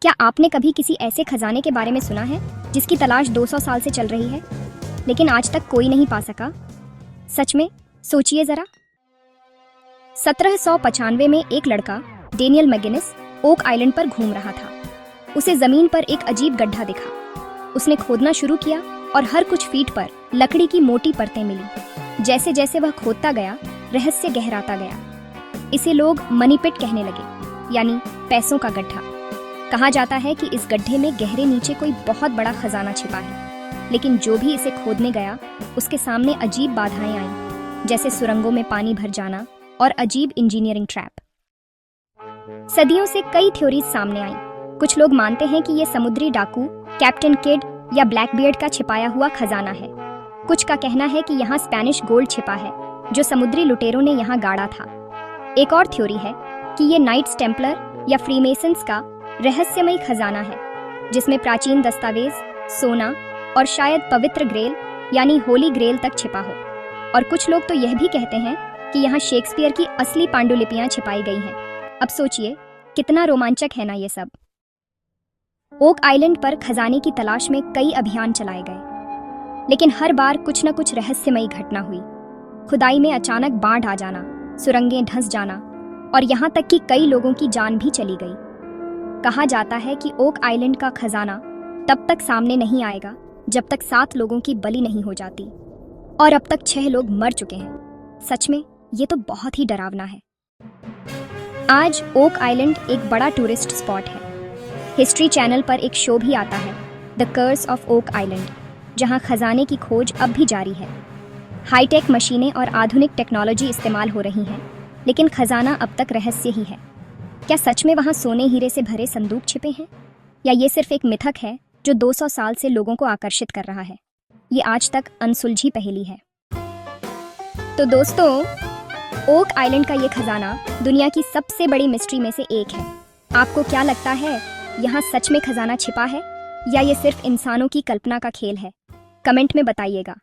क्या आपने कभी किसी ऐसे खजाने के बारे में सुना है जिसकी तलाश 200 साल से चल रही है, लेकिन आज तक कोई नहीं पा सका? सच में, सोचिए जरा। 1795 में एक लड़का डेनियल मैगिनिस ओक आइलैंड पर घूम रहा था। उसे जमीन पर एक अजीब गड्ढा दिखा। उसने खोदना शुरू किया और हर कुछ फीट पर लकड़ी की मोटी परतें मिली। जैसे जैसे वह खोदता गया, रहस्य गहराता गया। इसे लोग मनी पिट कहने लगे, यानी पैसों का गड्ढा। कहा जाता है कि इस गड्ढे में गहरे नीचे कोई बहुत बड़ा खजाना छिपा है, लेकिन जो भी इसे खोदने गया उसके सामने अजीब बाधाएं आईं, जैसे सुरंगों में पानी भर जाना और अजीब इंजीनियरिंग ट्रैप। सदियों से कई थ्योरीज सामने आईं। कुछ लोग मानते हैं कि ये समुद्री डाकू कैप्टन किड या ब्लैकबियर्ड का छिपाया हुआ खजाना है। कुछ का कहना है कि यहाँ स्पेनिश गोल्ड छिपा है, जो समुद्री लुटेरों ने यहाँ गाड़ा था। एक और थ्योरी है कि ये नाइट्स टेम्पलर या फ्रीमेसन्स का रहस्यमयी खजाना है, जिसमें प्राचीन दस्तावेज, सोना और शायद पवित्र ग्रेल यानी होली ग्रेल तक छिपा हो। और कुछ लोग तो यह भी कहते हैं कि यहाँ शेक्सपियर की असली पांडुलिपियां छिपाई गई हैं। अब सोचिए, कितना रोमांचक है ना ये सब। ओक आइलैंड पर खजाने की तलाश में कई अभियान चलाए गए, लेकिन हर बार कुछ न कुछ रहस्यमयी घटना हुई। खुदाई में अचानक बाढ़ आ जाना, सुरंगें धंस जाना और यहाँ तक कि कई लोगों की जान भी चली गई। कहा जाता है कि ओक आइलैंड का खजाना तब तक सामने नहीं आएगा जब तक 7 लोगों की बलि नहीं हो जाती, और अब तक 6 लोग मर चुके हैं। सच में ये तो बहुत ही डरावना है। आज ओक आइलैंड एक बड़ा टूरिस्ट स्पॉट है। हिस्ट्री चैनल पर एक शो भी आता है, the curse of Oak Island, जहां खजाने की खोज अब भी जारी है। हाईटेक मशीनें और आधुनिक टेक्नोलॉजी इस्तेमाल हो रही हैं, लेकिन खजाना अब तक रहस्य ही है। क्या सच में वहां सोने हीरे से भरे संदूक छिपे हैं, या ये सिर्फ एक मिथक है जो 200 साल से लोगों को आकर्षित कर रहा है? ये आज तक अनसुलझी पहेली है। तो दोस्तों, ओक आइलैंड का ये खजाना दुनिया की सबसे बड़ी मिस्ट्री में से एक है। आपको क्या लगता है, यहाँ सच में खजाना छिपा है या ये सिर्फ इंसानों की कल्पना का खेल है? कमेंट में बताइएगा।